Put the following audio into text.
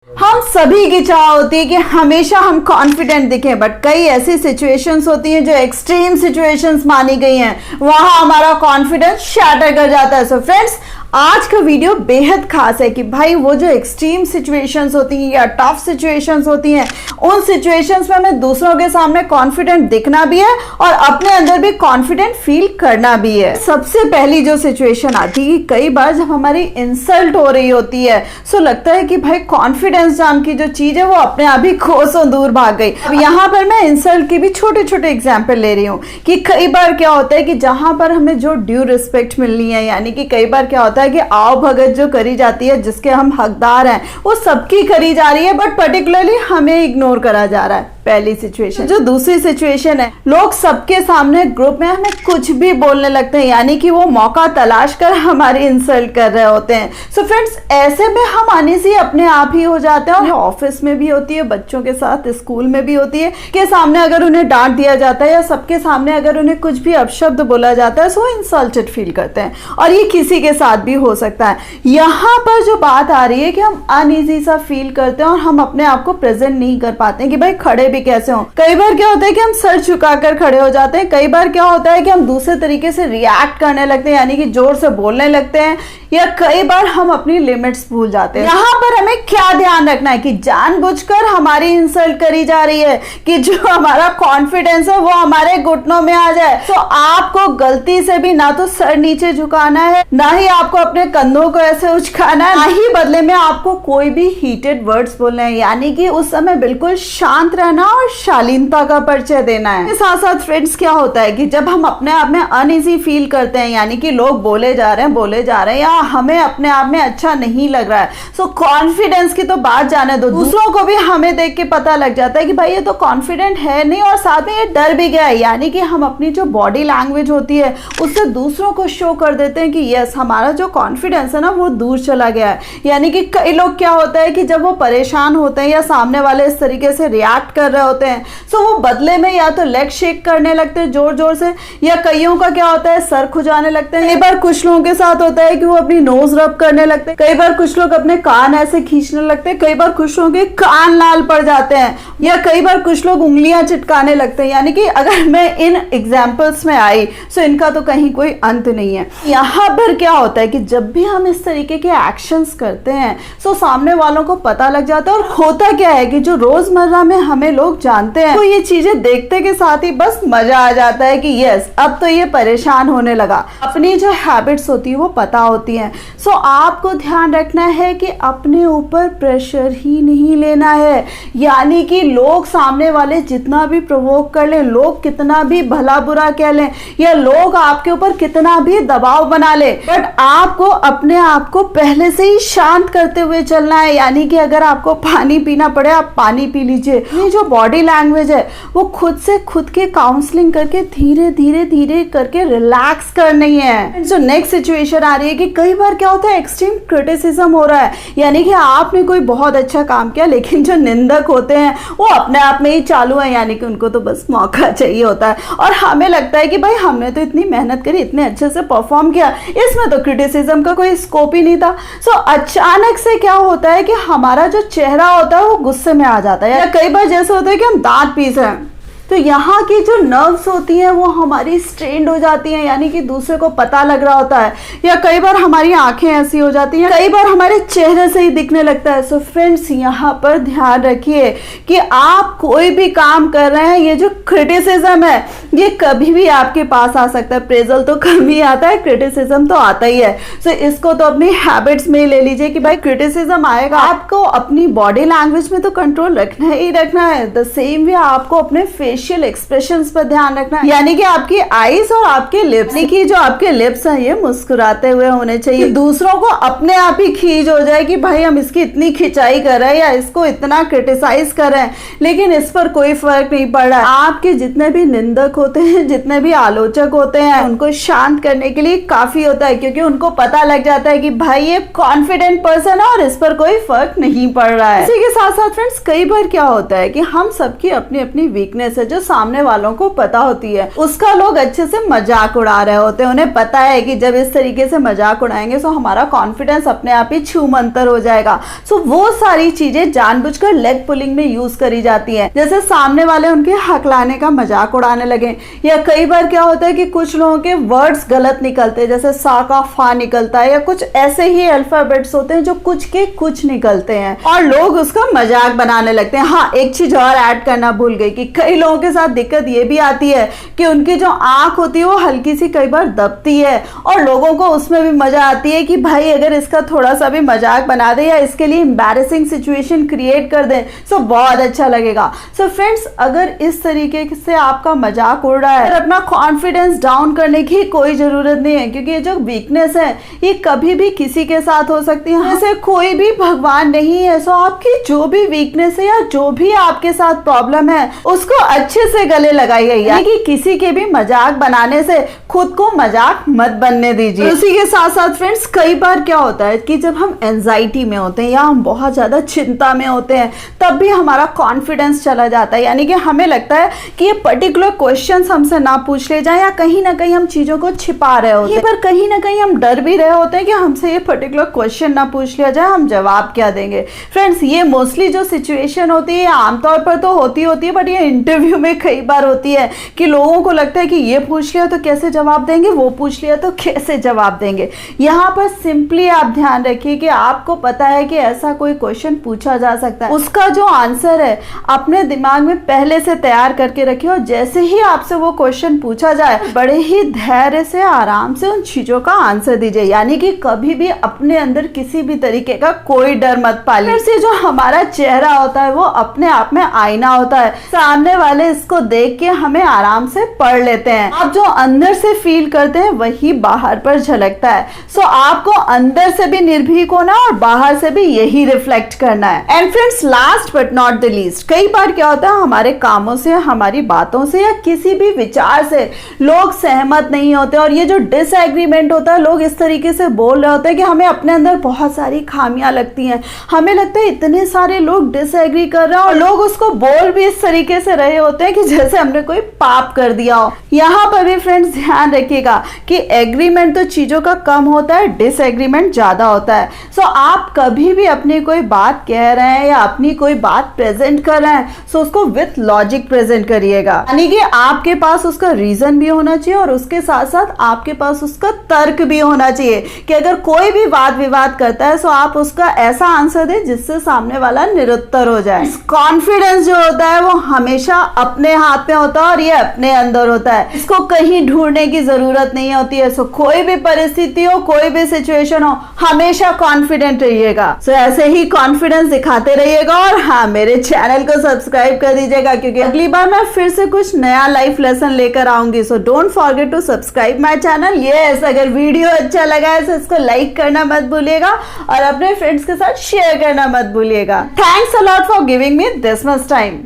हम सभी की चाह होती है कि हमेशा हम कॉन्फिडेंट दिखें, बट कई ऐसी सिचुएशंस होती हैं जो एक्सट्रीम सिचुएशंस मानी गई हैं, वहां हमारा कॉन्फिडेंस शैटर कर जाता है। सो फ्रेंड्स, आज का वीडियो बेहद खास है कि भाई वो जो एक्सट्रीम सिचुएशंस होती हैं या टफ सिचुएशंस होती हैं, उन सिचुएशंस में हमें दूसरों के सामने कॉन्फिडेंट दिखना भी है और अपने अंदर भी कॉन्फिडेंट फील करना भी है। सबसे पहली जो सिचुएशन आती है, कई बार जब हमारी इंसल्ट हो रही होती है, सो लगता है कि भाई कॉन्फिडेंस नाम की जो चीज है वो अपने आप ही कोसों दूर भाग गई। अब यहाँ पर मैं इंसल्ट की भी छोटे छोटे एग्जाम्पल ले रही हूँ कि कई बार क्या होता है कि जहां पर हमें जो ड्यू रिस्पेक्ट मिलनी है, यानी कि कई बार क्या होता है कि आओ भगत जो करी जाती है, जिसके हम हकदार हैं, वो सबकी करी जा रही है, बट पर्टिकुलरली हमें इग्नोर करा जा रहा है। पहली सिचुएशन। जो दूसरी सिचुएशन है, लोग सबके सामने ग्रुप में हमें कुछ भी बोलने लगते हैं, यानी कि वो मौका तलाश कर हमारी इंसल्ट कर रहे होते हैं। सो फ्रेंड्स, ऐसे में हम अनईजी अपने आप ही हो जाते हैं, और ऑफिस में भी होती है, बच्चों के साथ स्कूल में भी होती है, के सामने अगर उन्हें डांट दिया जाता है या सबके सामने अगर उन्हें कुछ भी अपशब्द बोला जाता है, सो वो इंसल्टेड फील करते हैं, और ये किसी के साथ भी हो सकता है। यहाँ पर जो बात आ रही है कि हम अनईजी सा फील करते हैं और हम अपने आप को प्रेजेंट नहीं कर पाते हैं कि भाई खड़े भी कैसे हो। कई बार क्या होता है कि हम सर झुकाकर खड़े हो जाते हैं, कई बार क्या होता है कि हम दूसरे तरीके से रिएक्ट करने लगते हैं, यानी कि जोर से बोलने लगते हैं, या कई बार हम अपनी लिमिट्स भूल जाते हैं। यहाँ पर हमें क्या ध्यान रखना है कि जानबूझकर हमारी इंसल्ट करी जा रही है कि जो हमारा कॉन्फिडेंस है वो हमारे घुटनों में आ जाए। तो आपको गलती से भी ना तो सर नीचे झुकाना है, ना ही आपको अपने कंधों को ऐसे उचकाना है, ना ही बदले में आपको कोई भी हीटेड वर्ड्स बोलने हैं, यानी कि उस समय बिल्कुल शांत रहना और शालीनता का परिचय देना है। इसके साथ साथ फ्रेंड्स, क्या होता है कि जब हम अपने आप में अनईजी फील करते हैं, यानी कि लोग बोले जा रहे हैं या हमें अपने आप में अच्छा नहीं लग रहा है, सो कॉन्फिडेंस की तो बात जाने दो, दूसरों को भी हमें देख के पता लग जाता है कि भाई ये तो कॉन्फिडेंट है नहीं, और साथ में ये डर भी गया है, यानी कि हम अपनी जो बॉडी लैंग्वेज होती है उससे दूसरों को शो कर देते हैं कि यस, हमारा जो कॉन्फिडेंस है ना वो दूर चला गया है। यानी कि कई लोग क्या होता है कि जब वो परेशान होते हैं या सामने वाले इस तरीके से रिएक्ट कर रहे होते हैं, सो वो बदले में या तो लेग शेक करने लगते हैं जोर जोर से, या कईयों का क्या होता है सर खुजाने लगते हैं। कई बार कुछ लोगों के साथ होता है कि वो अपनी नोज रब करने लगते हैं, कई बार कुछ लोग अपने कान ऐसे खींचने लगते हैं, कई बार कुछ लोगों के कान लाल पड़ जाते हैं, या कई बार कुछ लोग उंगलियां चिटकाने लगते हैं। यानी कि अगर मैं इन एग्जाम्पल्स में आई, सो इनका तो कहीं कोई अंत नहीं है। यहाँ पर क्या होता है कि जब भी हम इस तरीके के एक्शंस करते हैं, सो सामने वालों को पता लग जाता है, और होता क्या है कि जो रोजमर्रा में हमें लोग जानते हैं, तो ये चीजें देखते के साथ ही बस मजा आ जाता है कि यस, अब तो ये परेशान होने लगा। अपनी जो हैबिट्स होती है वो पता होती हैं। सो आपको ध्यान रखना है कि अपने ऊपर प्रेशर ही नहीं लेना है, यानी कि लोग सामने वाले जितना भी प्रोवोक कर लें, लोग कितना भी भला बुरा कह लें, या लोग आपके ऊपर कितना भी दबाव बना ले, बट आपको अपने आप को पहले से ही शांत करते हुए चलना है। यानी कि अगर आपको पानी पीना पड़े, आप पानी पी लीजिए। ये जो बॉडी लैंग्वेज है वो खुद से खुद के काउंसलिंग करके धीरे धीरे धीरे करके रिलैक्स करनी है। जो नेक्स्ट सिचुएशन आ रही है कि कई बार क्या होता है, एक्सट्रीम क्रिटिसिज्म हो रहा है, यानी कि आपने कोई बहुत अच्छा काम किया, लेकिन जो निंदक होते हैं वो अपने आप में ही चालू है, यानी कि उनको तो बस मौका चाहिए होता है, और हमें लगता है कि भाई हमने तो इतनी मेहनत करी, इतने अच्छे से परफॉर्म किया, इसमें तो क्रिटिसिज्म का कोई स्कोप ही नहीं था। सो अचानक से क्या होता है कि हमारा जो चेहरा होता है वो गुस्से में आ जाता है, या कई बार जैसे होता है कि हम दांत पीस रहे हैं, तो यहाँ की जो नर्व्स होती हैं वो हमारी स्ट्रेन्ड हो जाती हैं, यानी कि दूसरे को पता लग रहा होता है, या कई बार हमारी आंखें ऐसी हो जाती हैं, कई बार हमारे चेहरे से ही दिखने लगता है। सो फ्रेंड्स, यहाँ पर ध्यान रखिए कि आप कोई भी काम कर रहे हैं, ये जो क्रिटिसिज्म है ये कभी भी आपके पास आ सकता है। प्रेजल तो कम ही आता है, क्रिटिसिज्म तो आता ही है। सो इसको तो अपनी हैबिट्स में ले लीजिए कि भाई क्रिटिसिज्म आएगा, आपको अपनी बॉडी लैंग्वेज में तो कंट्रोल रखना ही रखना है। द सेम वे आपको अपने फेशियल एक्सप्रेशंस पर ध्यान रखना है, यानी कि आपकी आईज और आपके लिप्स, यानी कि जो आपके लिप्स हैं ये मुस्कुराते हुए होने चाहिए। दूसरों को अपने आप ही खींच हो जाए कि भाई हम इसकी इतनी खिंचाई कर रहे हैं या इसको इतना क्रिटिसाइज कर रहे हैं, लेकिन इस पर कोई फर्क नहीं पड़ रहा है। आपके जितने भी निंदक होते हैं, जितने भी आलोचक होते हैं, उनको शांत करने के लिए काफी होता है, क्योंकि उनको पता लग जाता है कि भाई ये कॉन्फिडेंट पर्सन है और इस पर कोई फर्क नहीं पड़ रहा है। इसी के साथ साथ फ्रेंड्स, कई बार क्या होता है कि हम सबकी अपनी अपनी वीकनेस है, जो सामने वालों को पता होती है उसका लोग अच्छे से मजाक उड़ा रहे होते हैं। उन्हें पता है कि जब इस तरीके से मजाक उड़ाएंगे तो हमारा कॉन्फिडेंस अपने आप ही छूमंतर हो जाएगा। सो वो सारी चीजें जानबूझकर लेग पुलिंग में यूज करी जाती है, जैसे सामने वाले उनके हकलाने का मजाक उड़ाने लगे, या कई बार क्या होता है कि कुछ लोगों के वर्ड्स गलत निकलते हैं, जैसे सा का फा निकलता है, या कुछ ऐसे ही अल्फाबेट्स होते हैं जो कुछ के कुछ निकलते हैं और लोग उसका मजाक बनाने लगते हैं। हाँ, एक चीज और ऐड करना भूल गई कि कई लोगों के साथ दिक्कत ये भी आती है कि उनकी जो आंख होती है वो हल्की सी कई बार दबती है और लोगों को उसमें भी मजा आती है कि भाई अगर इसका थोड़ा सा भी मजाक बना दे या इसके लिए एम्बैरेसिंग सिचुएशन क्रिएट कर दे तो बहुत अच्छा लगेगा। सो फ्रेंड्स, अगर इस तरीके से आपका मजाक उड़ रहा है, अपना कॉन्फिडेंस डाउन करने की कोई जरूरत नहीं है, क्योंकि ये जो वीकनेस है ये कभी भी किसी के साथ हो सकती है। ऐसे कोई भी भगवान नहीं है। सो आपकी जो भी वीकनेस है या जो भी आपके साथ प्रॉब्लम है उसको अच्छे से गले लगाइए, यानी कि किसी के भी मजाक बनाने से खुद को मजाक मत बनने दीजिए। उसी के साथ साथ फ्रेंड्स, कई बार क्या होता है कि जब हम एंजाइटी में होते हैं या हम बहुत ज्यादा चिंता में होते हैं तब भी हमारा कॉन्फिडेंस चला जाता है, यानी कि हमें लगता है कि ये पर्टिकुलर क्वेश्चंस हमसे ना पूछ ले जाए, या कहीं ना कहीं हम चीजों को छिपा रहे होते हैं, पर कहीं ना कहीं हम डर भी रहे होते हैं कि हमसे ये पर्टिकुलर क्वेश्चन ना पूछ लिया जाए, हम जवाब क्या देंगे। फ्रेंड्स, ये मोस्टली जो सिचुएशन होती है आमतौर पर तो होती है, बट ये इंटरव्यू में कई बार होती है कि लोगों को लगता है कि ये पूछ लिया तो कैसे जवाब देंगे, वो पूछ लिया तो कैसे जवाब देंगे। यहाँ पर सिंपली आप ध्यान रखिए कि आपको पता है कि ऐसा कोई क्वेश्चन पूछा जा सकता है, उसका जो आंसर है अपने दिमाग में पहले से तैयार करके रखिए, और जैसे ही आपसे वो क्वेश्चन पूछा जाए बड़े ही धैर्य से आराम से उन चीजों का आंसर दीजिए, यानी कि कभी भी अपने अंदर किसी भी तरीके का कोई डर मत पालिए। फिर से जो हमारा चेहरा होता है वो अपने आप में आईना होता है, सामने वाले इसको देख के हमें आराम से पढ़ लेते हैं। आप जो अंदर से फील करते हैं वही बाहर पर झलकता है। सो आपको अंदर से भी निर्भीक होना और बाहर से भी यही रिफ्लेक्ट करना है। And friends, last but not the least, कई बार क्या होता है हमारे कामों से, हमारी बातों से या किसी भी विचार से लोग सहमत नहीं होते, और ये जो डिसएग्रीमेंट होता है लोग इस तरीके से बोल रहे होते हैं कि हमें अपने अंदर बहुत सारी खामियां लगती हैं। हमें लगता है इतने सारे लोग डिसएग्री कर रहे हैं और लोग उसको बोल भी इस तरीके से रहे होते हैं कि जैसे हमने कोई पाप कर दिया हो। यहाँ पर भी फ्रेंड्स ध्यान रखिएगा कि एग्रीमेंट तो चीजों का कम होता है, डिसएग्रीमेंट ज्यादा होता है। सो आप कभी भी अपनी कोई बात कह रहे हैं या अपनी कोई बात प्रेजेंट कर रहे हैं सो उसको विथ लॉजिक प्रेजेंट करिएगा, यानी कि आपके पास उसका रीजन भी होना चाहिए और उसके साथ साथ आपके पास उसका तर्क भी होना चाहिए कि अगर कोई भी वाद विवाद करता है तो आप उसका ऐसा आंसर दें जिससे सामने वाला निरुत्तर हो जाए। कॉन्फिडेंस जो होता है वो हमेशा अपने हाथ में होता है और ये अपने अंदर होता है, इसको कहीं ढूंढने की जरूरत नहीं होती है। सो कोई भी परिस्थिति हो, कोई भी सिचुएशन हो, हमेशा कॉन्फिडेंट रहिएगा। सो ऐसे ही कॉन्फिडेंस दिखाते रहिएगा, और हाँ, मेरे चैनल को सब्सक्राइब कर दीजिएगा क्योंकि अगली बार मैं फिर से कुछ नया लाइफ लेसन लेकर आऊंगी। So don't forget to subscribe my channel. Yes, अगर वीडियो अच्छा लगा है तो इसको लाइक करना मत भूलिएगा और अपने फ्रेंड्स के साथ शेयर करना मत भूलिएगा। Thanks a lot for giving me this much time.